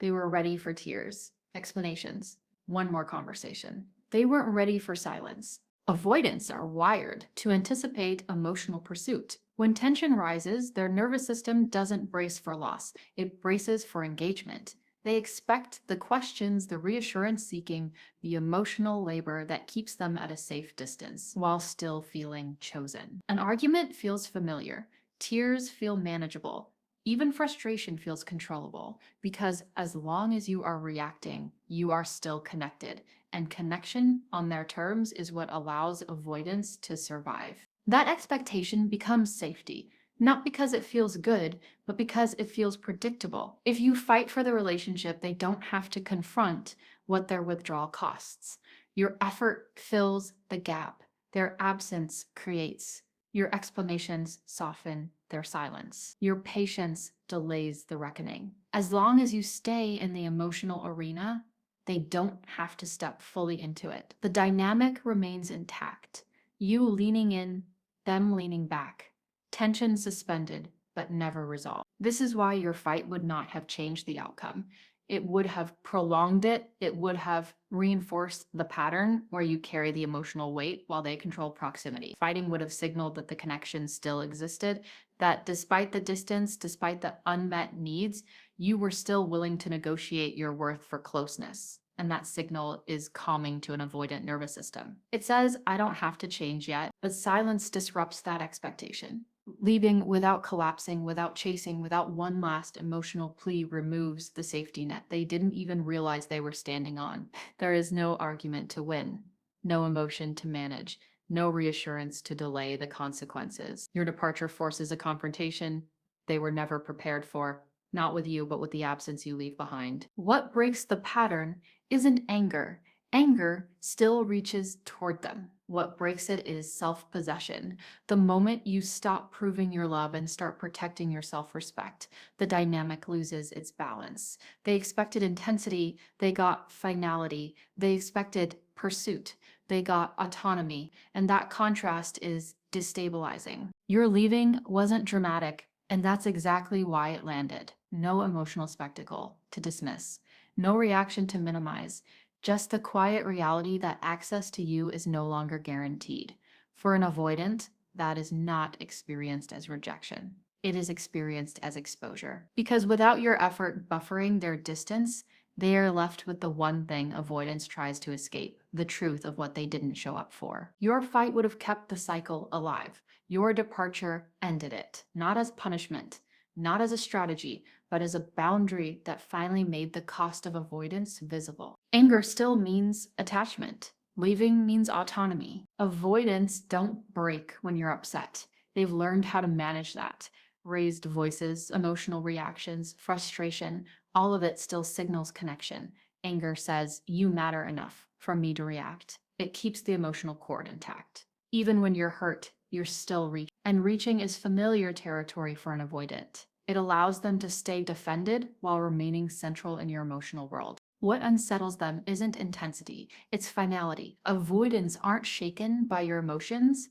They were ready for tears, explanations, one more conversation. They weren't ready for silence. Avoidants are wired to anticipate emotional pursuit. When tension rises, their nervous system doesn't brace for loss, it braces for engagement. They expect the questions, the reassurance seeking, the emotional labor that keeps them at a safe distance while still feeling chosen. An argument feels familiar, tears feel manageable, even frustration feels controllable, because as long as you are reacting, you are still connected, and connection on their terms is what allows avoidance to survive. That expectation becomes safety, not because it feels good, but because it feels predictable. If you fight for the relationship, they don't have to confront what their withdrawal costs. Your effort fills the gap. Their absence creates. Your explanations soften their silence. Your patience delays the reckoning. As long as you stay in the emotional arena, they don't have to step fully into it. The dynamic remains intact. You leaning in, them leaning back. Tension suspended, but never resolved. This is why your fight would not have changed the outcome. It would have prolonged it. It would have reinforced the pattern where you carry the emotional weight while they control proximity. Fighting would have signaled that the connection still existed, that despite the distance, despite the unmet needs, you were still willing to negotiate your worth for closeness. And that signal is calming to an avoidant nervous system. It says, I don't have to change yet, but silence disrupts that expectation. Leaving without collapsing, without chasing, without one last emotional plea removes the safety net they didn't even realize they were standing on. There is no argument to win, no emotion to manage, no reassurance to delay the consequences. Your departure forces a confrontation they were never prepared for, not with you, but with the absence you leave behind. What breaks the pattern isn't anger. Anger still reaches toward them. What breaks it is self-possession. The moment you stop proving your love and start protecting your self-respect, the dynamic loses its balance. They expected intensity, they got finality. They expected pursuit, they got autonomy. And that contrast is destabilizing. Your leaving wasn't dramatic, and that's exactly why it landed. No emotional spectacle to dismiss, no reaction to minimize. Just the quiet reality that access to you is no longer guaranteed. For an avoidant, that is not experienced as rejection. It is experienced as exposure. Because without your effort buffering their distance, they are left with the one thing avoidance tries to escape, the truth of what they didn't show up for. Your fight would have kept the cycle alive. Your departure ended it, not as punishment, not as a strategy, but as a boundary that finally made the cost of avoidance visible. Anger still means attachment. Leaving means autonomy. Avoidance don't break when you're upset. They've learned how to manage that. Raised voices, emotional reactions, frustration, all of it still signals connection. Anger says, you matter enough for me to react. It keeps the emotional cord intact. Even when you're hurt, you're still reaching. And reaching is familiar territory for an avoidant. It allows them to stay defended while remaining central in your emotional world. What unsettles them isn't intensity, it's finality. Avoidants aren't shaken by your emotions.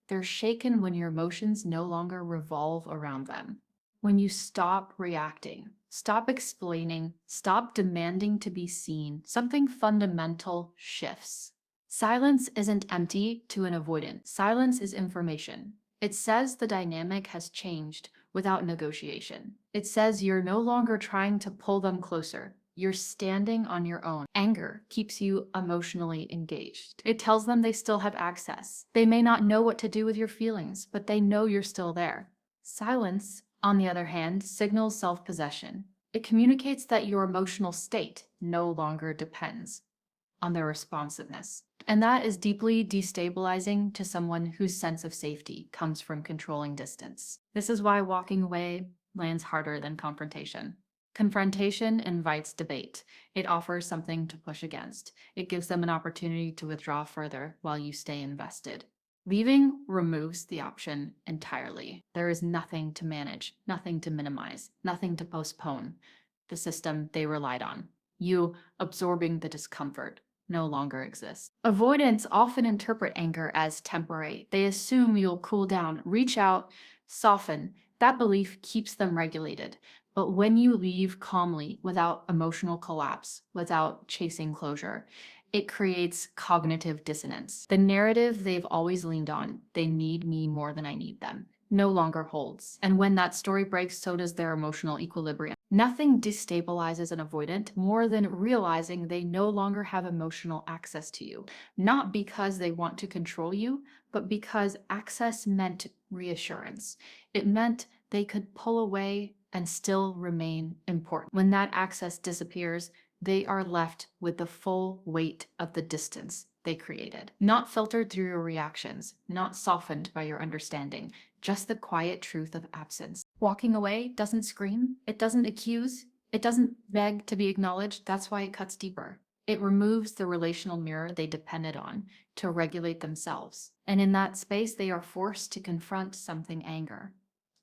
They're shaken when your emotions no longer revolve around them. When you stop reacting, stop explaining, stop demanding to be seen, something fundamental shifts. Silence isn't empty to an avoidant. Silence is information. It says the dynamic has changed without negotiation. It says you're no longer trying to pull them closer. You're standing on your own. Anger keeps you emotionally engaged. It tells them they still have access. They may not know what to do with your feelings, but they know you're still there. Silence, on the other hand, signals self-possession. It communicates that your emotional state no longer depends on their responsiveness. And that is deeply destabilizing to someone whose sense of safety comes from controlling distance. This is why walking away lands harder than confrontation. Confrontation invites debate. It offers something to push against. It gives them an opportunity to withdraw further while you stay invested. Leaving removes the option entirely. There is nothing to manage, nothing to minimize, nothing to postpone. The system they relied on, you absorbing the discomfort, no longer exists. Avoidants often interpret anger as temporary. They assume you'll cool down, reach out, soften. That belief keeps them regulated. But when you leave calmly, without emotional collapse, without chasing closure, it creates cognitive dissonance. The narrative they've always leaned on, they need me more than I need them, no longer holds. And when that story breaks, so does their emotional equilibrium. Nothing destabilizes an avoidant more than realizing they no longer have emotional access to you. Not because they want to control you, but because access meant reassurance. It meant they could pull away and still remain important. When that access disappears, they are left with the full weight of the distance they created. Not filtered through your reactions, not softened by your understanding, just the quiet truth of absence. Walking away doesn't scream, it doesn't accuse, it doesn't beg to be acknowledged. That's why it cuts deeper. It removes the relational mirror they depended on to regulate themselves. And in that space, they are forced to confront something anger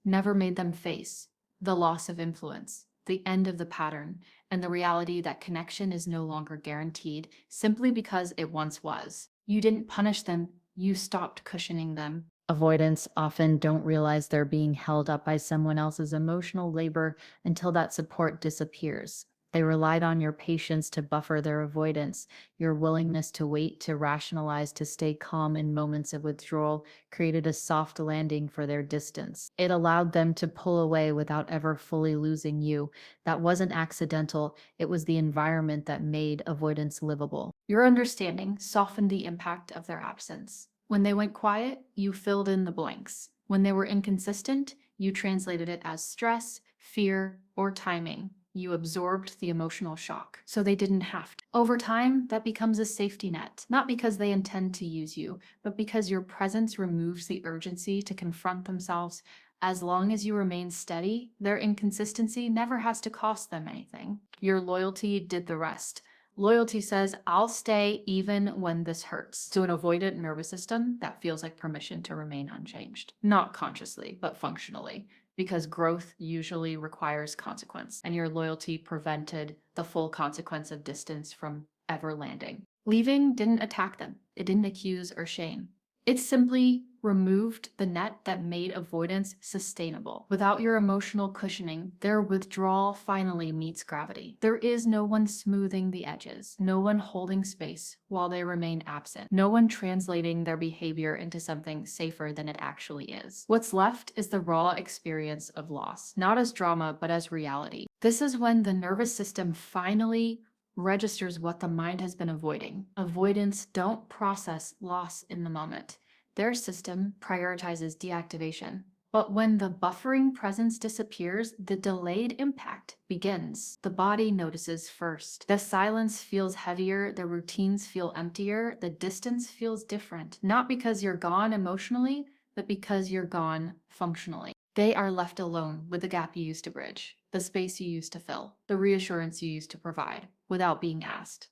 never made them face: the loss of influence, the end of the pattern, and the reality that connection is no longer guaranteed simply because it once was. You didn't punish them, you stopped cushioning them. Avoidants often don't realize they're being held up by someone else's emotional labor until that support disappears. They relied on your patience to buffer their avoidance, your willingness to wait, to rationalize, to stay calm in moments of withdrawal created a soft landing for their distance. It allowed them to pull away without ever fully losing you. That wasn't accidental, it was the environment that made avoidance livable. Your understanding softened the impact of their absence. When they went quiet, you filled in the blanks. When they were inconsistent, you translated it as stress, fear, or timing. You absorbed the emotional shock, so they didn't have to. Over time, that becomes a safety net, not because they intend to use you, but because your presence removes the urgency to confront themselves. As long as you remain steady, their inconsistency never has to cost them anything. Your loyalty did the rest. Loyalty says, I'll stay even when this hurts. To an avoidant nervous system, that feels like permission to remain unchanged. Not consciously, but functionally, because growth usually requires consequence, and your loyalty prevented the full consequence of distance from ever landing. Leaving didn't attack them. It didn't accuse or shame. It simply removed the net that made avoidance sustainable. Without your emotional cushioning, their withdrawal finally meets gravity. There is no one smoothing the edges, no one holding space while they remain absent, no one translating their behavior into something safer than it actually is. What's left is the raw experience of loss, not as drama, but as reality. This is when the nervous system finally registers what the mind has been avoiding. Avoidants don't process loss in the moment. Their system prioritizes deactivation. But when the buffering presence disappears, the delayed impact begins. The body notices first. The silence feels heavier, the routines feel emptier, the distance feels different. Not because you're gone emotionally, but because you're gone functionally. They are left alone with the gap you used to bridge, the space you used to fill, the reassurance you used to provide, without being asked.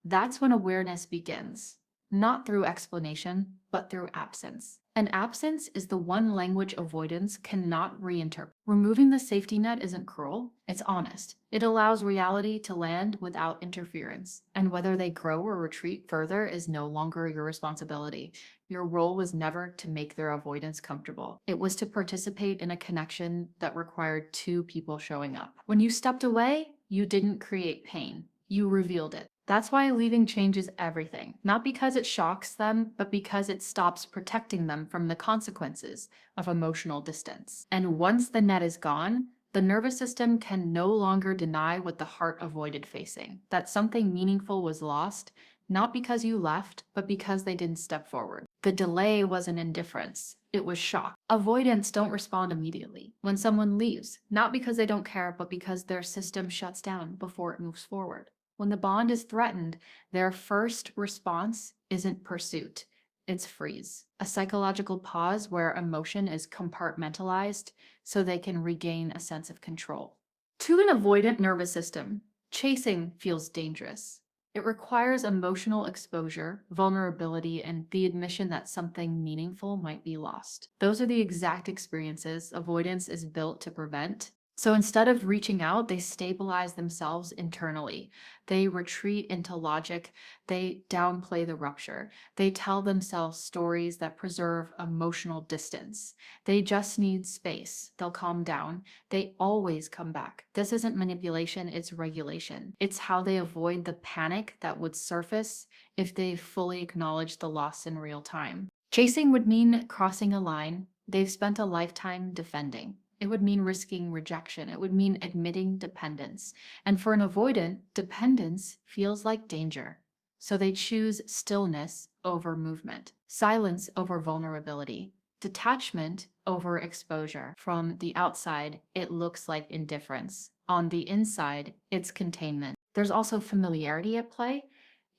That's when awareness begins, not through explanation, but through absence. And absence is the one language avoidance cannot reinterpret. Removing the safety net isn't cruel, it's honest. It allows reality to land without interference. And whether they grow or retreat further is no longer your responsibility. Your role was never to make their avoidance comfortable. It was to participate in a connection that required two people showing up. When you stepped away, you didn't create pain. You revealed it. That's why leaving changes everything. Not because it shocks them, but because it stops protecting them from the consequences of emotional distance. And once the net is gone, the nervous system can no longer deny what the heart avoided facing. That something meaningful was lost, not because you left, but because they didn't step forward. The delay wasn't indifference, it was shock. Avoidants don't respond immediately when someone leaves, not because they don't care, but because their system shuts down before it moves forward. When the bond is threatened, their first response isn't pursuit, it's freeze. A psychological pause where emotion is compartmentalized so they can regain a sense of control. To an avoidant nervous system, chasing feels dangerous. It requires emotional exposure, vulnerability, and the admission that something meaningful might be lost. Those are the exact experiences avoidance is built to prevent, So instead of reaching out, they stabilize themselves internally. They retreat into logic. They downplay the rupture. They tell themselves stories that preserve emotional distance. They just need space. They'll calm down. They always come back. This isn't manipulation, it's regulation. It's how they avoid the panic that would surface if they fully acknowledge the loss in real time. Chasing would mean crossing a line they've spent a lifetime defending. It would mean risking rejection. It would mean admitting dependence. And for an avoidant, dependence feels like danger. So they choose stillness over movement, silence over vulnerability, detachment over exposure. From the outside, it looks like indifference. On the inside, it's containment. There's also familiarity at play.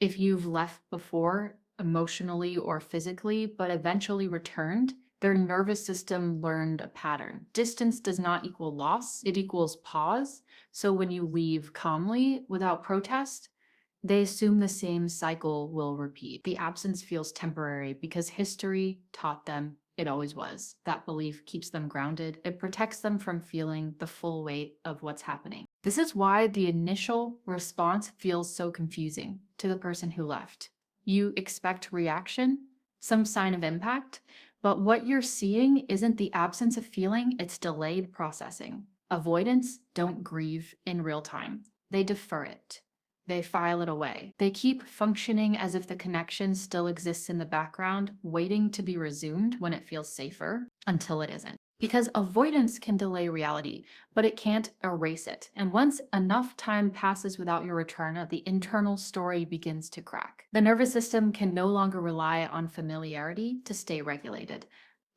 If you've left before, emotionally or physically, but eventually returned, their nervous system learned a pattern. Distance does not equal loss, it equals pause. So when you leave calmly, without protest, they assume the same cycle will repeat. The absence feels temporary because history taught them it always was. That belief keeps them grounded. It protects them from feeling the full weight of what's happening. This is why the initial response feels so confusing to the person who left. You expect reaction, some sign of impact, but what you're seeing isn't the absence of feeling, it's delayed processing. Avoidants don't grieve in real time. They defer it. They file it away. They keep functioning as if the connection still exists in the background, waiting to be resumed when it feels safer until it isn't. Because avoidance can delay reality, but it can't erase it. And once enough time passes without your return, the internal story begins to crack. The nervous system can no longer rely on familiarity to stay regulated.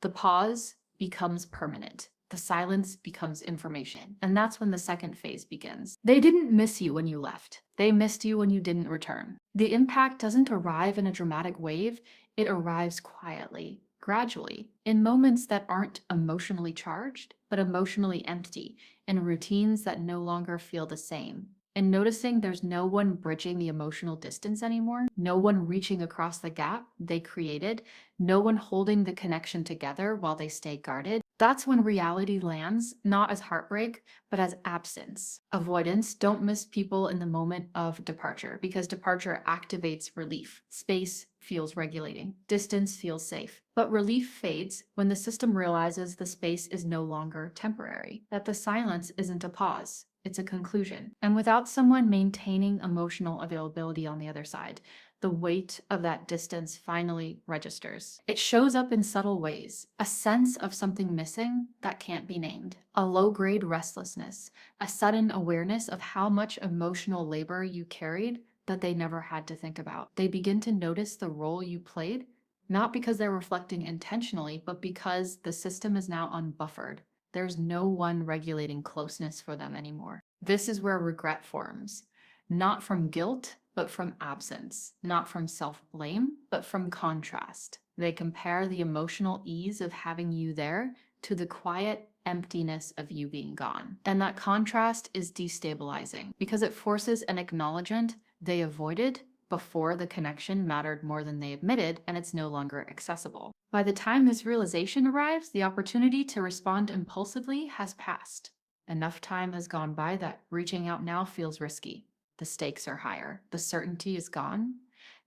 The pause becomes permanent. The silence becomes information. And that's when the second phase begins. They didn't miss you when you left. They missed you when you didn't return. The impact doesn't arrive in a dramatic wave. It arrives quietly, gradually, in moments that aren't emotionally charged, but emotionally empty, in routines that no longer feel the same. And noticing there's no one bridging the emotional distance anymore, no one reaching across the gap they created, no one holding the connection together while they stay guarded. That's when reality lands, not as heartbreak, but as absence. Avoidance don't miss people in the moment of departure because departure activates relief. Space feels regulating. Distance feels safe. But relief fades when the system realizes the space is no longer temporary, that the silence isn't a pause. It's a conclusion. And without someone maintaining emotional availability on the other side, the weight of that distance finally registers. It shows up in subtle ways, a sense of something missing that can't be named, a low-grade restlessness, a sudden awareness of how much emotional labor you carried that they never had to think about. They begin to notice the role you played, not because they're reflecting intentionally, but because the system is now unbuffered. There's no one regulating closeness for them anymore. This is where regret forms, not from guilt, but from absence, not from self-blame, but from contrast. They compare the emotional ease of having you there to the quiet emptiness of you being gone. And that contrast is destabilizing because it forces an acknowledgement they avoided before the connection mattered more than they admitted, and it's no longer accessible. By the time this realization arrives, the opportunity to respond impulsively has passed. Enough time has gone by that reaching out now feels risky. The stakes are higher. The certainty is gone.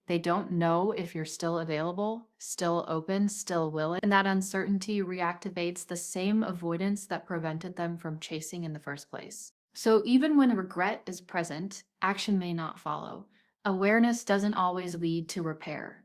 They don't know if you're still available, still open, still willing, and that uncertainty reactivates the same avoidance that prevented them from chasing in the first place. So even when regret is present, action may not follow. Awareness doesn't always lead to repair.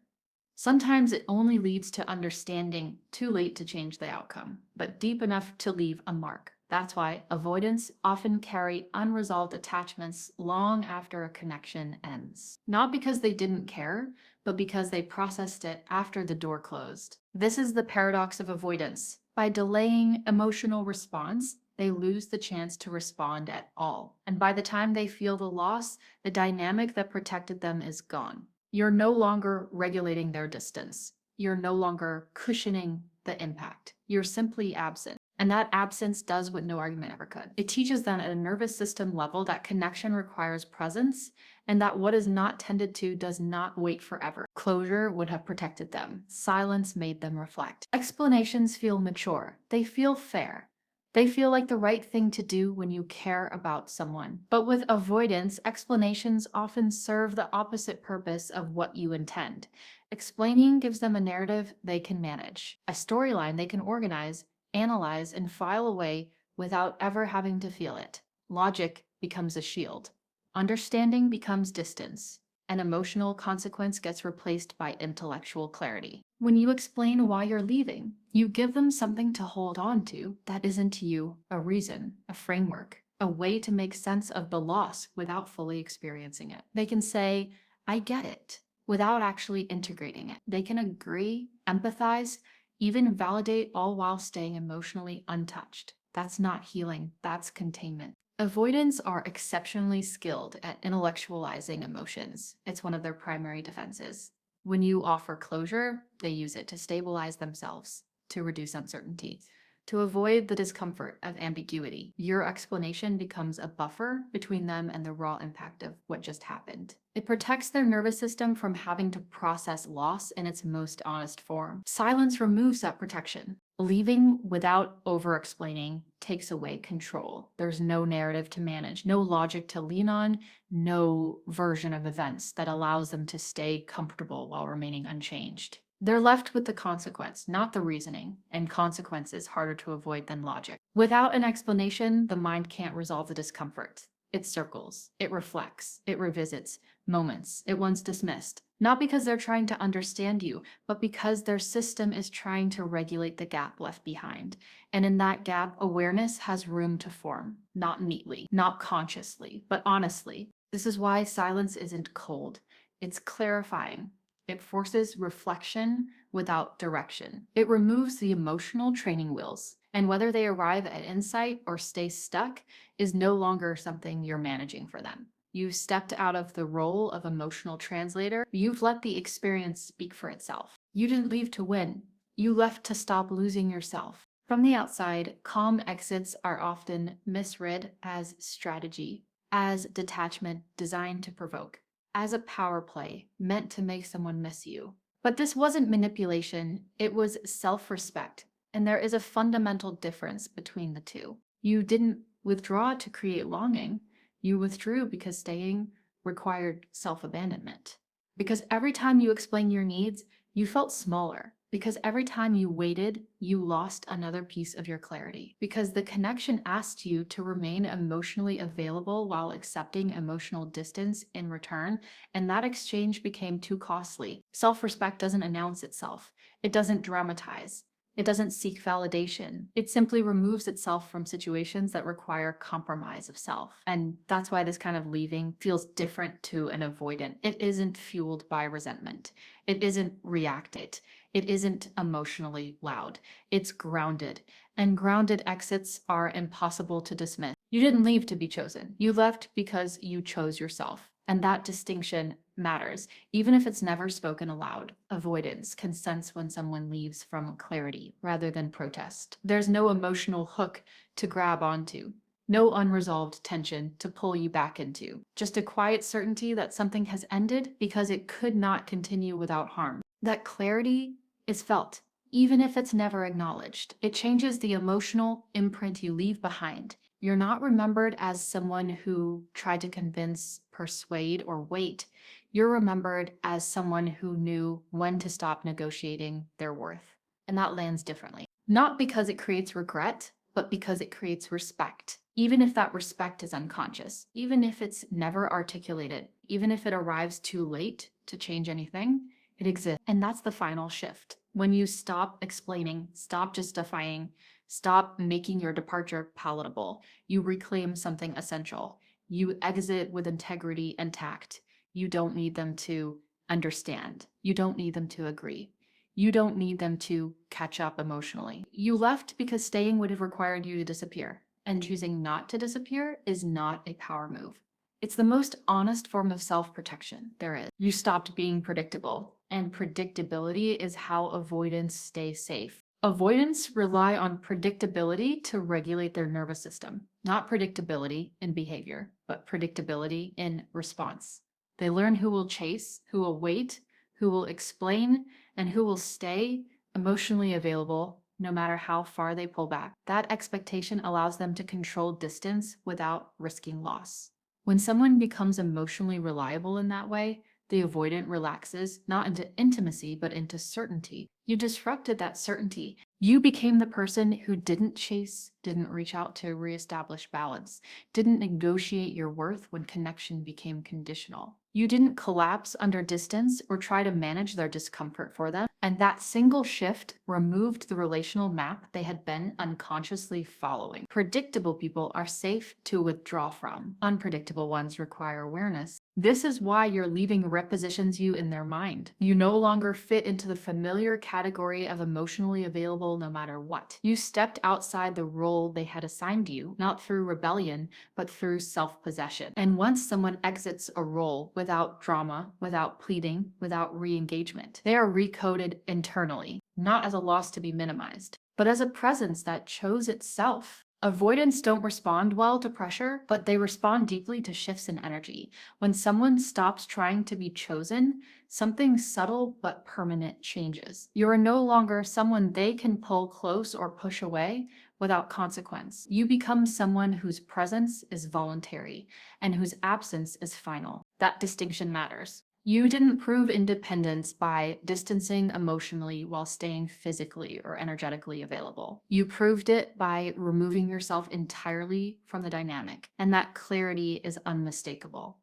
Sometimes it only leads to understanding, too late to change the outcome, but deep enough to leave a mark. That's why avoidants often carry unresolved attachments long after a connection ends. Not because they didn't care, but because they processed it after the door closed. This is the paradox of avoidance. By delaying emotional response, they lose the chance to respond at all. And by the time they feel the loss, the dynamic that protected them is gone. You're no longer regulating their distance. You're no longer cushioning the impact. You're simply absent. And that absence does what no argument ever could. It teaches them at a nervous system level that connection requires presence and that what is not tended to does not wait forever. Closure would have protected them. Silence made them reflect. Explanations feel mature. They feel fair. They feel like the right thing to do when you care about someone. But with avoidance, explanations often serve the opposite purpose of what you intend. Explaining gives them a narrative they can manage, a storyline they can organize, analyze, and file away without ever having to feel it. Logic becomes a shield. Understanding becomes distance. An emotional consequence gets replaced by intellectual clarity. When you explain why you're leaving, you give them something to hold on to that isn't to you a reason, a framework, a way to make sense of the loss without fully experiencing it. They can say, I get it, without actually integrating it. They can agree, empathize, even validate, all while staying emotionally untouched. That's not healing, that's containment. Avoidants are exceptionally skilled at intellectualizing emotions. It's one of their primary defenses. When you offer closure, they use it to stabilize themselves, to reduce uncertainty, to avoid the discomfort of ambiguity. Your explanation becomes a buffer between them and the raw impact of what just happened. It protects their nervous system from having to process loss in its most honest form. Silence removes that protection. Leaving without over-explaining takes away control. There's no narrative to manage, no logic to lean on, no version of events that allows them to stay comfortable while remaining unchanged. They're left with the consequence, not the reasoning, and consequence is harder to avoid than logic. Without an explanation, the mind can't resolve the discomfort. It circles, it reflects, it revisits moments it once dismissed, not because they're trying to understand you, but because their system is trying to regulate the gap left behind. And in that gap, awareness has room to form, not neatly, not consciously, but honestly. This is why silence isn't cold. It's clarifying. It forces reflection without direction. It removes the emotional training wheels. And whether they arrive at insight or stay stuck is no longer something you're managing for them. You've stepped out of the role of emotional translator. You've let the experience speak for itself. You didn't leave to win. You left to stop losing yourself. From the outside, calm exits are often misread as strategy, as detachment designed to provoke, as a power play meant to make someone miss you. But this wasn't manipulation, it was self-respect. And there is a fundamental difference between the two. You didn't withdraw to create longing. You withdrew because staying required self-abandonment. Because every time you explained your needs, you felt smaller. Because every time you waited, you lost another piece of your clarity. Because the connection asked you to remain emotionally available while accepting emotional distance in return, and that exchange became too costly. Self-respect doesn't announce itself. It doesn't dramatize. It doesn't seek validation. It simply removes itself from situations that require compromise of self. And that's why this kind of leaving feels different to an avoidant. It isn't fueled by resentment. It isn't reacted. It isn't emotionally loud. It's grounded. And grounded exits are impossible to dismiss. You didn't leave to be chosen. You left because you chose yourself. And that distinction matters, even if it's never spoken aloud. Avoidance can sense when someone leaves from clarity rather than protest. There's no emotional hook to grab onto, no unresolved tension to pull you back into, just a quiet certainty that something has ended because it could not continue without harm. That clarity is felt, even if it's never acknowledged. It changes the emotional imprint you leave behind. You're not remembered as someone who tried to convince, persuade, or wait. You're remembered as someone who knew when to stop negotiating their worth. And that lands differently. Not because it creates regret, but because it creates respect. Even if that respect is unconscious, even if it's never articulated, even if it arrives too late to change anything, it exists. And that's the final shift. When you stop explaining, stop justifying, stop making your departure palatable, you reclaim something essential. You exit with integrity and tact. You don't need them to understand. You don't need them to agree. You don't need them to catch up emotionally. You left because staying would have required you to disappear, and choosing not to disappear is not a power move. It's the most honest form of self-protection there is. You stopped being predictable, and predictability is how avoidants stay safe. Avoidants rely on predictability to regulate their nervous system, not predictability in behavior, but predictability in response. They learn who will chase, who will wait, who will explain, and who will stay emotionally available no matter how far they pull back. That expectation allows them to control distance without risking loss. When someone becomes emotionally reliable in that way, the avoidant relaxes not into intimacy, but into certainty. You disrupted that certainty. You became the person who didn't chase, didn't reach out to reestablish balance, didn't negotiate your worth when connection became conditional. You didn't collapse under distance or try to manage their discomfort for them. And that single shift removed the relational map they had been unconsciously following. Predictable people are safe to withdraw from. Unpredictable ones require awareness. This is why your leaving repositions you in their mind. You no longer fit into the familiar category of emotionally available no matter what. You stepped outside the role they had assigned you, not through rebellion, but through self-possession. And once someone exits a role without drama, without pleading, without re-engagement, they are recoded internally, not as a loss to be minimized, but as a presence that chose itself. Avoidants don't respond well to pressure, but they respond deeply to shifts in energy. When someone stops trying to be chosen, something subtle but permanent changes. You are no longer someone they can pull close or push away without consequence. You become someone whose presence is voluntary and whose absence is final. That distinction matters. You didn't prove independence by distancing emotionally while staying physically or energetically available. You proved it by removing yourself entirely from the dynamic, and that clarity is unmistakable.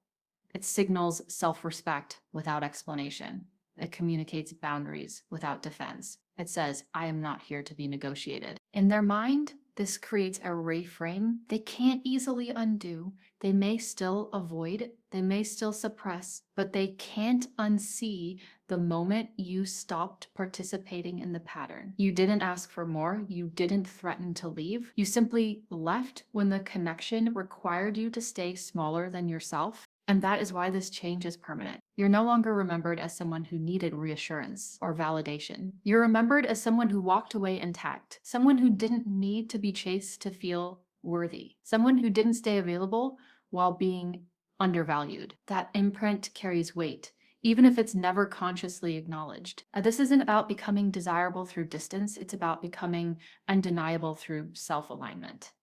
It signals self-respect without explanation. It communicates boundaries without defense. It says, I am not here to be negotiated. In their mind, this creates a reframe they can't easily undo. They may still avoid, they may still suppress, but they can't unsee the moment you stopped participating in the pattern. You didn't ask for more, you didn't threaten to leave. You simply left when the connection required you to stay smaller than yourself. And that is why this change is permanent. You're no longer remembered as someone who needed reassurance or validation. You're remembered as someone who walked away intact, someone who didn't need to be chased to feel worthy, someone who didn't stay available while being undervalued. That imprint carries weight, even if it's never consciously acknowledged. This isn't about becoming desirable through distance, it's about becoming undeniable through self-alignment.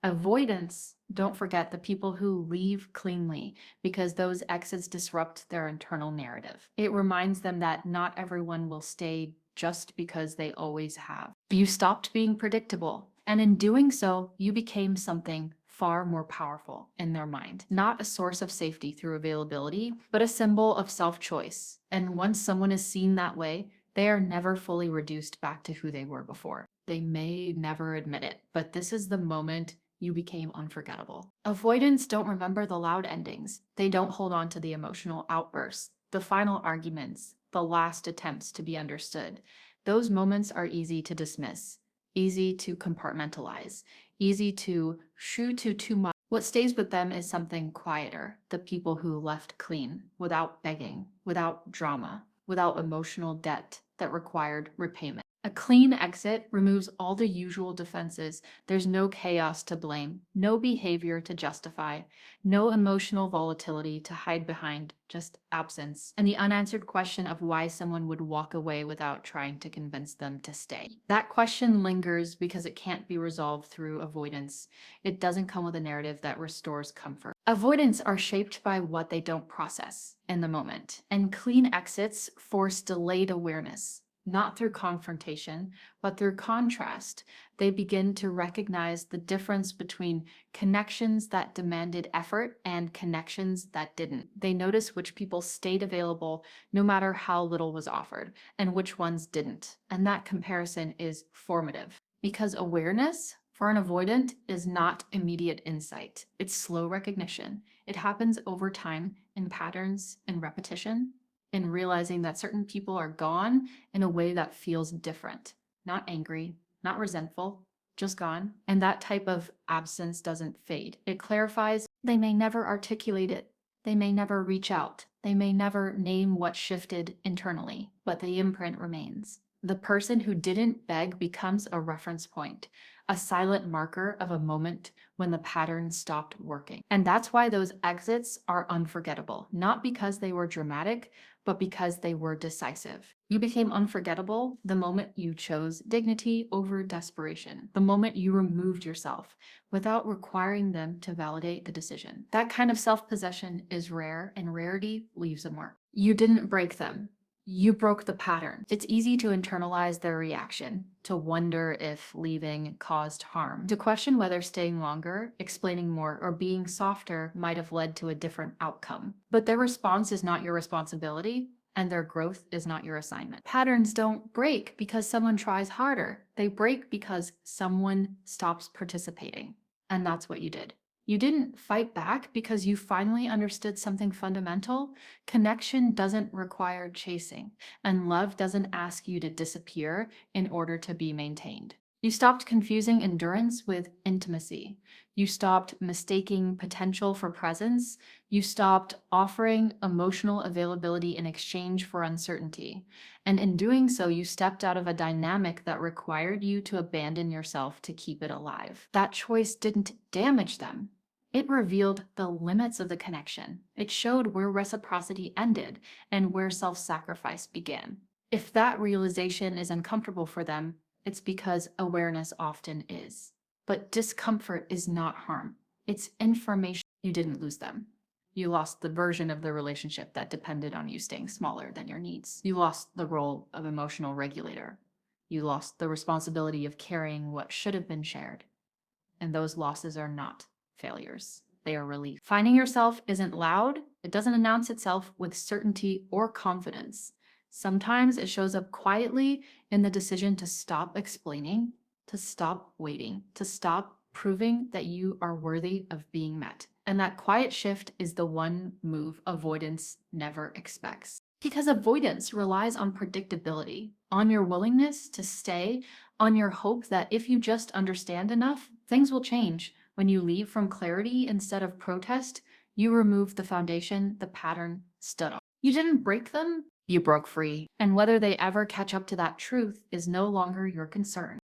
Avoidance, don't forget the people who leave cleanly because those exits disrupt their internal narrative. It reminds them that not everyone will stay just because they always have. You stopped being predictable, and in doing so, you became something far more powerful in their mind. Not a source of safety through availability, but a symbol of self-choice. And once someone is seen that way, they are never fully reduced back to who they were before. They may never admit it, but this is the moment you became unforgettable. Avoidants don't remember the loud endings. They don't hold on to the emotional outbursts, the final arguments, the last attempts to be understood. Those moments are easy to dismiss, easy to compartmentalize, easy to shoo to too much. What stays with them is something quieter, the people who left clean, without begging, without drama, without emotional debt that required repayment. A clean exit removes all the usual defenses. There's no chaos to blame, no behavior to justify, no emotional volatility to hide behind, just absence, and the unanswered question of why someone would walk away without trying to convince them to stay. That question lingers because it can't be resolved through avoidance. It doesn't come with a narrative that restores comfort. Avoidants are shaped by what they don't process in the moment, and clean exits force delayed awareness. Not through confrontation, but through contrast. They begin to recognize the difference between connections that demanded effort and connections that didn't. They notice which people stayed available no matter how little was offered, and which ones didn't. And that comparison is formative. Because awareness, for an avoidant, is not immediate insight. It's slow recognition. It happens over time in patterns and repetition, in realizing that certain people are gone in a way that feels different, not angry, not resentful, just gone. And that type of absence doesn't fade. It clarifies. They may never articulate it. They may never reach out. They may never name what shifted internally, but the imprint remains. The person who didn't beg becomes a reference point, a silent marker of a moment when the pattern stopped working. And that's why those exits are unforgettable, not because they were dramatic, but because they were decisive. You became unforgettable the moment you chose dignity over desperation, the moment you removed yourself without requiring them to validate the decision. That kind of self-possession is rare, and rarity leaves a mark. You didn't break them. You broke the pattern. It's easy to internalize their reaction, to wonder if leaving caused harm, to question whether staying longer, explaining more, or being softer might have led to a different outcome. But their response is not your responsibility, and their growth is not your assignment. Patterns don't break because someone tries harder. They break because someone stops participating. And that's what you did. You didn't fight back because you finally understood something fundamental. Connection doesn't require chasing, and love doesn't ask you to disappear in order to be maintained. You stopped confusing endurance with intimacy. You stopped mistaking potential for presence. You stopped offering emotional availability in exchange for uncertainty. And in doing so, you stepped out of a dynamic that required you to abandon yourself to keep it alive. That choice didn't damage them. It revealed the limits of the connection. It showed where reciprocity ended and where self-sacrifice began. If that realization is uncomfortable for them, it's because awareness often is. But discomfort is not harm. It's information. You didn't lose them. You lost the version of the relationship that depended on you staying smaller than your needs. You lost the role of emotional regulator. You lost the responsibility of carrying what should have been shared. And those losses are not failures. They are relief. Finding yourself isn't loud. It doesn't announce itself with certainty or confidence. Sometimes it shows up quietly in the decision to stop explaining, to stop waiting, to stop proving that you are worthy of being met. And that quiet shift is the one move avoidance never expects. Because avoidance relies on predictability, on your willingness to stay, on your hope that if you just understand enough, things will change. When you leave from clarity instead of protest, you remove the foundation the pattern stood on. You didn't break them, you broke free. And whether they ever catch up to that truth is no longer your concern.